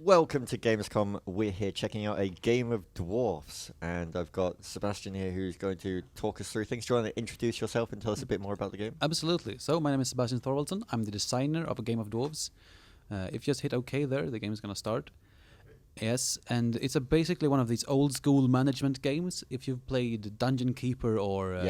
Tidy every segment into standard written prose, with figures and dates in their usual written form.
Welcome to Gamescom. We're here checking out A Game of Dwarves, and I've got Sebastian here who's going to talk us through things. Do you want to introduce yourself and tell us a bit more about the game? Absolutely. So my name is Sebastian Thorvaldsen. I'm the designer of A Game of Dwarves. If you just hit OK there, the game is going to start. Yes, and it's basically one of these old school management games. If you've played Dungeon Keeper or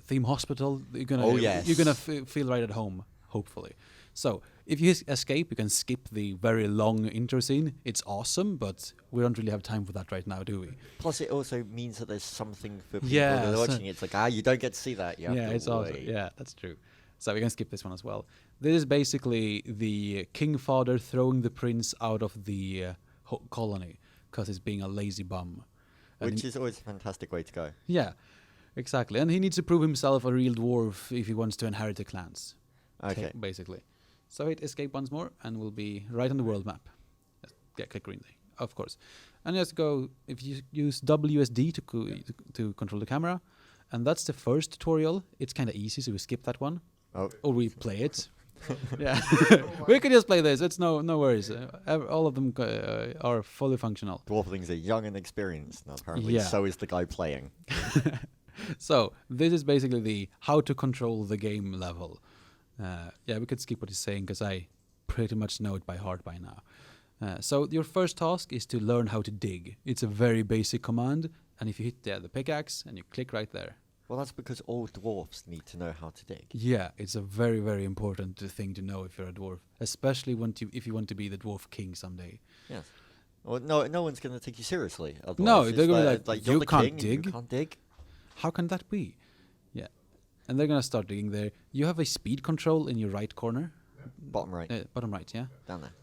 Theme Hospital, you're gonna feel right at home, hopefully. So if you escape, you can skip the very long intro scene. It's awesome, but we don't really have time for that right now, do we? Plus, it also means that there's something for people that are watching. It's like, you don't get to see that. You have to it's wait. awesome. Yeah, that's true. So we can skip this one as well. This is basically the king father throwing the prince out of the colony because he's being a lazy bum. Which is always a fantastic way to go. Yeah, exactly. And he needs to prove himself a real dwarf if he wants to inherit the clans. Okay. Basically. So hit escape once more and we'll be right on the world map. Yeah, click green, of course. And just go, if you use WSD to control the camera, and that's the first tutorial. It's kind of easy, so we skip that one. Oh. Or we play it. Yeah, we could just play this. It's no worries. All of them are fully functional. Dwarflings are young and experienced, and apparently so is the guy playing. So this is basically the how to control the game level. We could skip what he's saying because I pretty much know it by heart by now. So your first task is to learn how to dig. It's a very basic command, and if you hit the pickaxe and you click right there. Well, that's because all dwarfs need to know how to dig. Yeah, it's a very, very important thing to know if you're a dwarf, especially if you want to be the dwarf king someday. Yes. Well, no one's going to take you seriously. No, they're going to be like, you can't dig. You can't dig. How can that be? Yeah. And they're going to start digging there. You have a speed control in your right corner. Bottom right. Bottom right, yeah. Down there.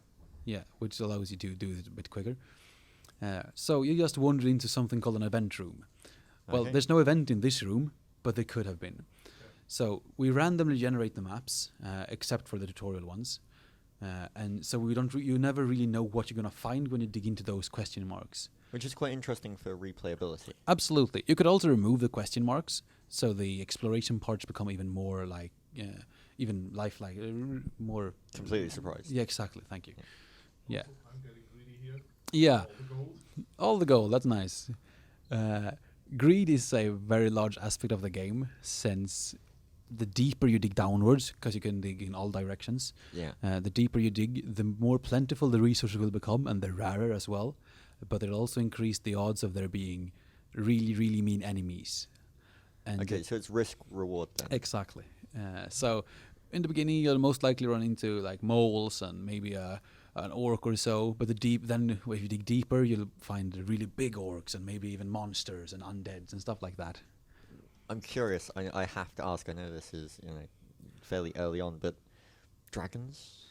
Yeah, which allows you to do it a bit quicker. So you just wander into something called an event room. Well, there's no event in this room, but they could have been. So we randomly generate the maps, except for the tutorial ones. And so you never really know what you're going to find when you dig into those question marks. Which is quite interesting for replayability. Absolutely. You could also remove the question marks, so the exploration parts become even more like, even lifelike, more... Completely surprised. Yeah, exactly. Thank you. Yeah. I'm getting greedy here. Yeah. All the gold. All the gold, that's nice. Greed is a very large aspect of the game, since the deeper you dig downwards, because you can dig in all directions, the deeper you dig, the more plentiful the resources will become, and the rarer as well. But it'll also increase the odds of there being really, really mean enemies. And So it's risk-reward then. Exactly. So in the beginning, you'll most likely run into like moles and maybe an orc or so. But if you dig deeper, you'll find really big orcs and maybe even monsters and undeads and stuff like that. I'm curious. I have to ask. I know this is fairly early on, but dragons.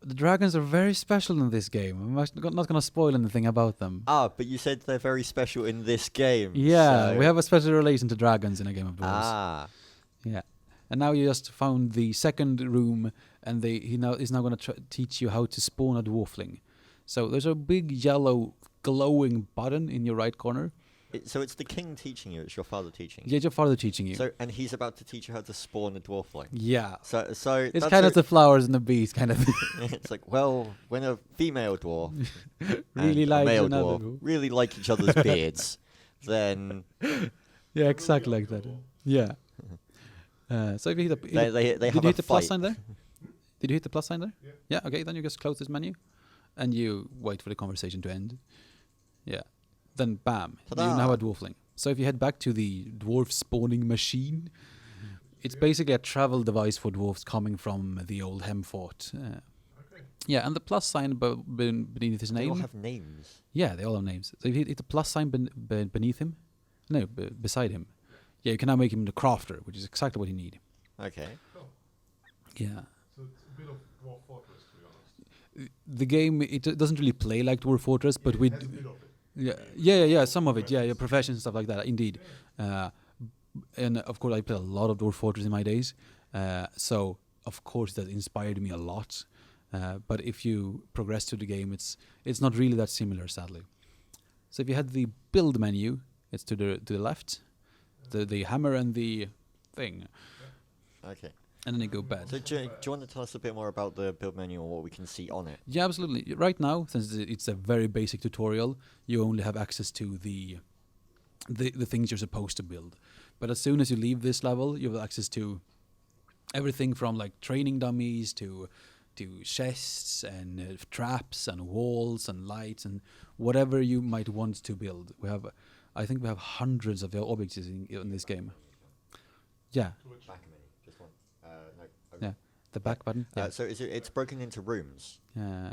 The dragons are very special in this game. I'm not going to spoil anything about them. But you said they're very special in this game. Yeah, so we have a special relation to dragons in A Game of Dwarves. Yeah. And now you just found the second room, and he's now going to teach you how to spawn a dwarfling. So there's a big yellow glowing button in your right corner. So it's the king teaching you. It's your father teaching you. Yeah, your father teaching you. So and he's about to teach you how to spawn a dwarfling. Yeah. So it's kind of the flowers and the bees kind of thing. It's like, well, when a female dwarf really and likes a male another dwarf really like each other's beards, then yeah, exactly like that. Yeah. So if you hit they did have you a hit the fight. plus sign there? Did you hit the plus sign there? Yeah. Yeah. Okay. Then you just close this menu, and you wait for the conversation to end. Yeah. Then bam, you Ta-da. now have a dwarfling. So if you head back to the dwarf spawning machine, it's basically a travel device for dwarves coming from the old Hemfort. Yeah, and the plus sign beneath his name. They all have names. Yeah, they all have names. So if you hit the plus sign beneath him, beside him, yeah, you can now make him the crafter, which is exactly what you need. Okay. Cool. Yeah. So it's a bit of Dwarf Fortress, to be honest. The game, it doesn't really play like Dwarf Fortress, but we... It has a bit of it. Yeah, some of it, your professions, stuff like that, indeed. And of course, I played a lot of Dwarf Fortress in my days, so of course that inspired me a lot. But if you progress through the game, it's not really that similar, sadly. So if you had the build menu, it's to the left, the hammer and the thing. Okay. and then they go bad. So do you want to tell us a bit more about the build menu or what we can see on it? Yeah, absolutely. Right now, since it's a very basic tutorial, you only have access to the things you're supposed to build. But as soon as you leave this level, you have access to everything from like training dummies to chests and traps and walls and lights and whatever you might want to build. I think we have hundreds of objects in this game. Yeah. Back a minute, just one. No. Yeah. The back button. Yeah. So it's broken into rooms.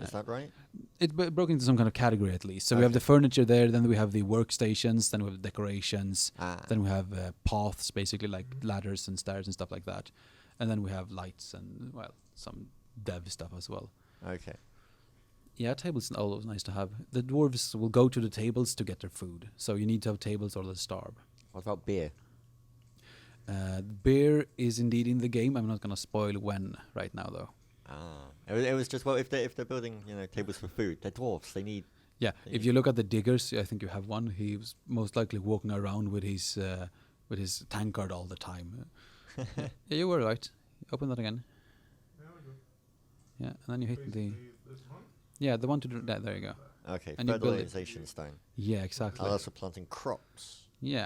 Is that right? It's broken into some kind of category at least. So we have the furniture there, then we have the workstations, then we have decorations, then we have paths, basically like ladders and stairs and stuff like that. And then we have lights and, well, some dev stuff as well. Okay. Yeah, tables are always nice to have. The dwarves will go to the tables to get their food. So you need to have tables or they'll starve. What about beer? Beer is indeed in the game. I'm not going to spoil when right now, though. It was just, well, if they're building, tables for food, they're dwarves. They need. Yeah, if you look at the diggers, I think you have one. He was most likely walking around with his tankard all the time. Yeah, you were right. Open that again. Yeah, we do. Yeah, and then you hit the. Basically this one. Yeah, the one to do that. There you go. Okay, And you build it. fertilization stone. Yeah, exactly. Also planting crops. Yeah.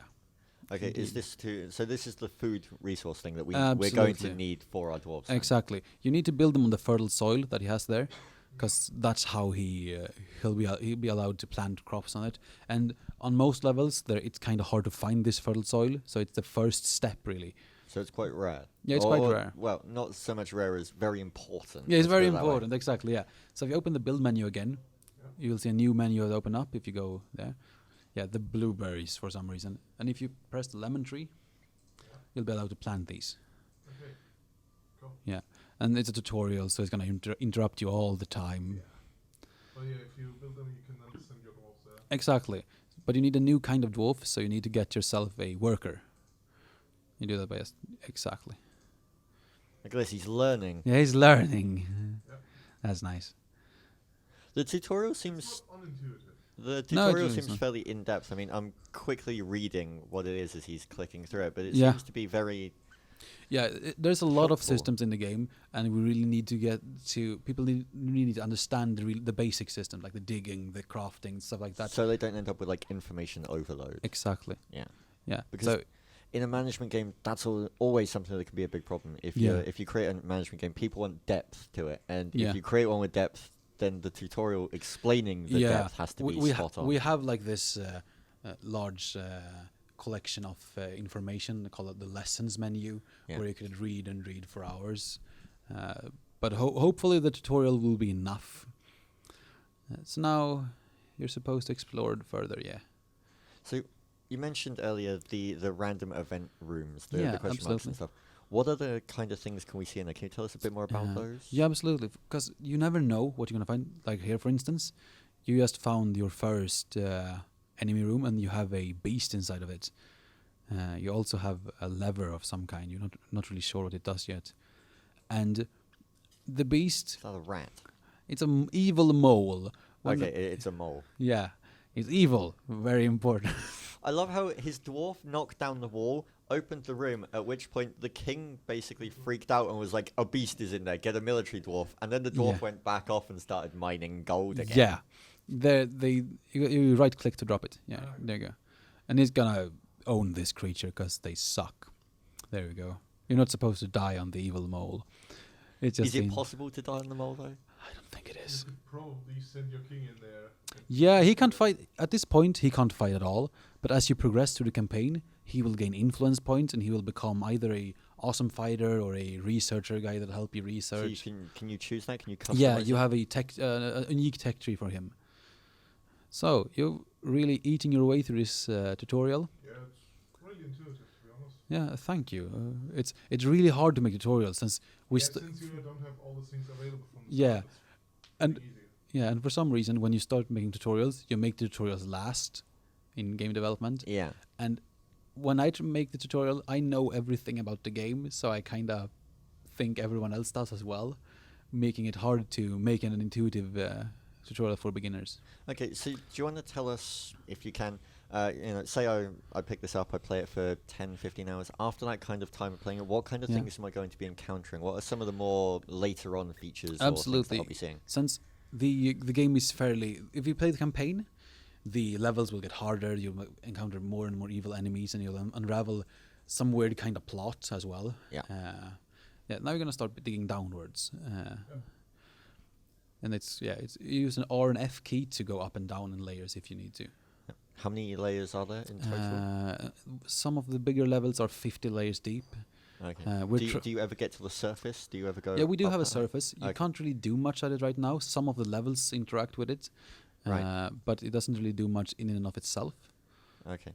Okay, is this so this is the food resource thing that we're going to Absolutely. need for our dwarves. then? Exactly. You need to build them on the fertile soil that he has there, because that's how he'll be allowed to plant crops on it. And on most levels, it's kind of hard to find this fertile soil, so it's the first step really. So it's quite rare. Yeah, it's quite rare. Well, not so much rare as very important. Yeah, it's let's very put it that way. important. Exactly. Yeah. So if you open the build menu again, you will see a new menu that open up if you go there. Yeah, the blueberries for some reason. And if you press the lemon tree, you'll be allowed to plant these. Okay. Cool. Yeah, and it's a tutorial, so it's going to interrupt you all the time. But yeah, if you build them, you can then send your dwarves there. Exactly. But you need a new kind of dwarf, so you need to get yourself a worker. You do that by exactly. Look at this, he's learning. Yeah, he's learning. Yeah. That's nice. The tutorial seems It's not unintuitive. the No, tutorial it seems isn't. fairly in depth. I mean, I'm quickly reading what it is as he's clicking through it, but it Yeah. seems to be very. Yeah, there's a lot of Helpful. systems in the game, and we really need to get to people really need to understand the basic system, like the digging, the crafting, stuff like that. So they don't end up with like information overload. Exactly. Yeah. Yeah. Because So in a management game, that's always something that can be a big problem. If you create a management game, people want depth to it, and Yeah. if you create one with depth, then the tutorial explaining the depth has to be spot on. we have like this large collection of information, call it the lessons menu, Yeah. where you could read and read for hours. But hopefully the tutorial will be enough. So now you're supposed to explore it further, yeah. So you mentioned earlier the random event rooms, the Yeah, question marks absolutely. and stuff. What other kind of things can we see in there? Can you tell us a bit more about those? Yeah, absolutely. Because you never know what you're going to find. Like here, for instance, you just found your first enemy room and you have a beast inside of it. You also have a lever of some kind. You're not really sure what it does yet. And the beast, Is that a rat? it's an evil mole. One Okay, that- it's a mole. Yeah, it's evil. Very important. I love how his dwarf knocked down the wall, opened the room, at which point the king basically freaked out and was like, a beast is in there, get a military dwarf. And then the dwarf Yeah. went back off and started mining gold again. Yeah. You right click to drop it. Yeah, Ah, there you go. And he's gonna own this creature because they suck. There we go. You're not supposed to die on the evil mole. It's just Is it been- possible to die on the mole, though? I don't think it You is. could probably send your king in there. Yeah, he can't fight. At this point, he can't fight at all. But as you progress through the campaign, he will gain influence points and he will become either a awesome fighter or a researcher guy that'll help you So you research. can you choose that? Can you customize Yeah, it? you have a unique tech tree for him. So, you're really eating your way through this tutorial. Yeah, it's really intuitive, to be honest. Yeah, thank you. It's really hard to make tutorials since we Yeah, st- since you don't have all the things available from the Yeah, start, it's and pretty easy. yeah, and for some reason when you start making tutorials, you make the tutorials last in game development. Yeah. And when I make the tutorial, I know everything about the game, so I kind of think everyone else does as well, making it hard to make an intuitive tutorial for beginners. Okay, so do you want to tell us, if you can, say I pick this up, I play it for 10, 15 hours. After that kind of time of playing it, what kind of Yeah. things am I going to be encountering? What are some of the more later on features or things Absolutely. that I'll be seeing? Since the game is fairly, if you play the campaign, the levels will get harder. You'll encounter more and more evil enemies, and you'll unravel some weird kind of plot as well. Yeah. Now you're gonna start digging downwards, and it's you use an R and F key to go up and down in layers if you need to. How many layers are there in total? Some of the bigger levels are 50 layers deep. Okay. Do you ever get to the surface? Do you ever go? Yeah, we do up have a that high? surface. You Okay. can't really do much at it right now. Some of the levels interact with it, Right. but it doesn't really do much in and of itself. Okay.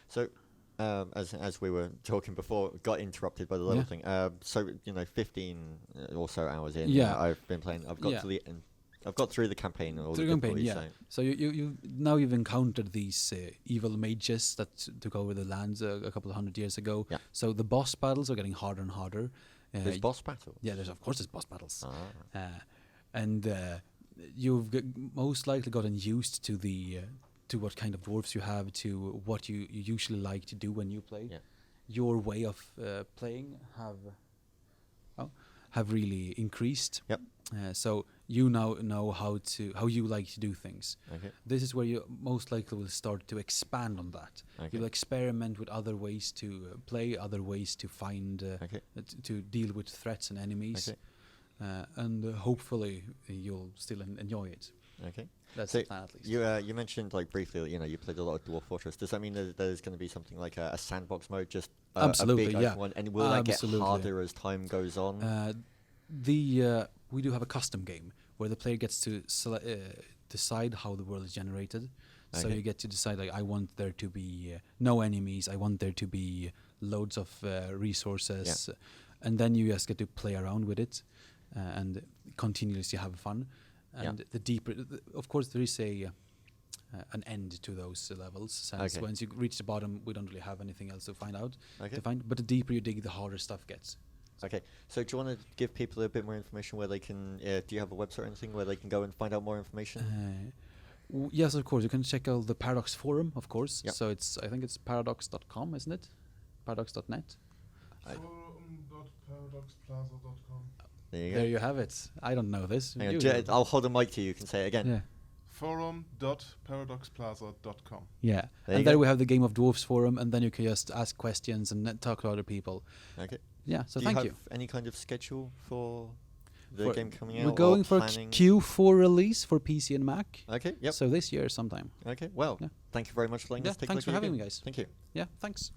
So, as we were talking before, got interrupted by the level thing. So 15 or so hours in. Yeah. I've been playing. I've got Yeah. to the end. I've got through the campaign. All Through the the good campaign, boys, yeah. so- So you've encountered these evil mages that took over the lands a couple of 100 years ago. Yeah. So the boss battles are getting harder and harder. There's boss battles. Yeah, there's boss battles. Ah. And you've most likely gotten used to the to what kind of dwarves you have, to what you usually like to do when you play. Yeah. Your way of playing have really increased. Yep. So you now know how you like to do things. Okay. This is where you most likely will start to expand on that. Okay. You'll experiment with other ways to play, other ways to find, Okay. to deal with threats and enemies, Okay. and hopefully you'll still enjoy it. Okay. That's So the plan at least. You mentioned briefly that you played a lot of Dwarf Fortress. Does that mean that there's going to be something like a sandbox mode, just Absolutely, a big yeah. open one, and will that get Absolutely. harder as time goes on? We do have a custom game where the player gets to decide how the world is generated. So Okay. you get to decide, like, I want there to be no enemies. I want there to be loads of resources, and then you just get to play around with it and continuously have fun. And the deeper, of course, there is an end to those levels. Since Okay. once you reach the bottom, we don't really have anything else to find out. Okay. But the deeper you dig, the harder stuff gets. Okay, so do you want to give people a bit more information where they can? Do you have a website or anything where they can go and find out more information? Yes, of course. You can check out the Paradox forum, of course. Yep. So I think it's paradox.com, isn't it? Paradox.net. Forum.paradoxplaza.com. There you There go. you have it. I don't know this. Hang on, You J- know. I'll hold the mic to you. You can say it again. Yeah. Forum.paradoxplaza.com. Yeah. There you And there go. we have the Game of Dwarves forum, and then you can just ask questions and talk to other people. Okay. Yeah. So Do thank you you. have any kind of schedule for the For- game coming out? We're or going for planning? Q4 release for PC and Mac. Okay. Yep. So this year sometime. Okay. Well, Yeah. thank you very much for letting Yeah, us take a thanks look for at your having me, game. guys. Thank you. Yeah. Thanks.